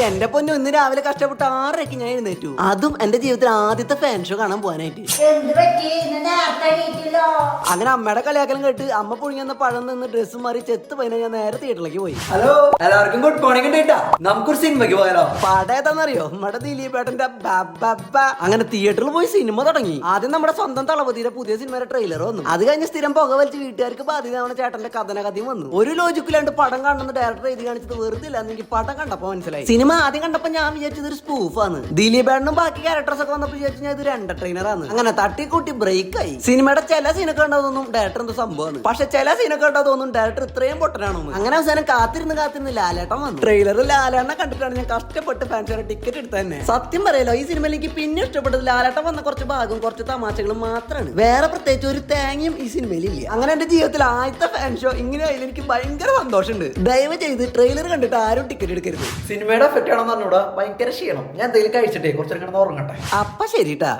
എന്റെ പൊന്നു ഇന്ന് രാവിലെ കഷ്ടപ്പെട്ട് 6:30 ഞാൻ എഴുന്നേറ്റു. അതും എന്റെ ജീവിതത്തിൽ ആദ്യത്തെ ഫാൻ ഷോ കാണാൻ പോകാനായിട്ട്. അങ്ങനെ അമ്മയുടെ കളിയാക്കലും കേട്ട് അമ്മ പുഴുങ്ങിയ പഴം നിന്ന് ഡ്രസ്സ് മാറി ചെത്ത് പതിനെ ഞാൻ നേരെ തിയേറ്ററിലേക്ക് പോയി. ഹലോ എല്ലാവർക്കും ഗുഡ് മോർണിംഗ് കേട്ടാ. നമുക്കൊരു സിനിമയ്ക്ക് പോയാലോ? പടം ഏതാന്നറിയോ? നമ്മുടെ ദിലീപേട്ടന്റെ അങ്ങനെ തിയേറ്ററിൽ പോയി സിനിമ തുടങ്ങി. ആദ്യം നമ്മുടെ സ്വന്തം തളപതിയുടെ പുതിയ സിനിമയുടെ ട്രെയിലർ വന്നു. അത് കഴിഞ്ഞ് സ്ഥിരം പുക വലിച്ച് വീട്ടുകാർക്ക് ബാധ്യതയാവുന്ന ചേട്ടന്റെ കഥയും വന്നു. ഒരു ലോജിക്കിലാണ്ട് പടം കാണുന്ന ഡയറക്ടർ എഴുതി കാണിച്ചത് വെറുതെ ഇല്ല. എനിക്ക് പടം കണ്ടപ്പോ മനസ്സിലായി. സിനിമ ആദ്യം കണ്ടപ്പോ ഞാൻ വിചാരിച്ചത് ഒരു സ്പൂഫാണ്. ദിലീപേട്ടനും ബാക്കി ക്യാരക്ടേഴ്സ് ഒക്കെ വന്നപ്പോൾ വിചാരിച്ചു ഞാൻ ഇത് ഒരു എന്റർടൈനറാണ്. അങ്ങനെ തട്ടിക്കൂട്ടി ബ്രേക്ക് ആയി. സിനിമയുടെ ചില സീനൊക്കെ കണ്ടാ തോന്നും ഡയറക്ടർ എന്തോ സംഭവമാണ്. പക്ഷെ ചില സീനൊക്കെ കണ്ടാ തോന്നും ഡയറക്ടർ ഇത്രയും പൊട്ടനാണെന്ന്. അങ്ങനെ അവസാനം കാത്തിരുന്ന് ലാലേട്ടൻ വന്നു. ട്രെയിലറിൽ ലാലേട്ടനെ കണ്ടിട്ടാണ് ഞാൻ കഷ്ടപ്പെട്ട് ഫാൻസിയുടെ ടിക്കറ്റ് എടുത്ത തന്നെ. സത്യം പറയല്ലോ, ഈ സിനിമയിലേക്ക് പിന്നെ ഇഷ്ടപ്പെട്ടത് ലാലേട്ടൻ വന്ന കുറച്ച് ഭാഗവും കുറച്ച് തമാശകളും മാത്രമാണ്. വേറെ പ്രത്യേകിച്ച് ഒരു തേങ്ങയും ഈ സിനിമയിൽ ഇല്ല. അങ്ങനെ എന്റെ ജീവിതത്തിൽ ആദ്യത്തെ ഫാൻ ഷോ ഇങ്ങനെ ആയാലും എനിക്ക് ഭയങ്കര സന്തോഷമുണ്ട്. ദയവ് ചെയ്ത് ട്രെയിലർ കണ്ടിട്ട് ആരും ടിക്കറ്റ് എടുക്കരുത്. സിനിമയുടെ എഫക്റ്റ് ആണെന്ന് പറഞ്ഞൂടാ, ഭയങ്കര ക്ഷീണം. ഞാൻ എന്തെങ്കിലും കഴിച്ചിട്ടേ കുറച്ചേരം കിടന്ന് ഉറങ്ങട്ടെ. അപ്പൊ ശരിട്ടാ.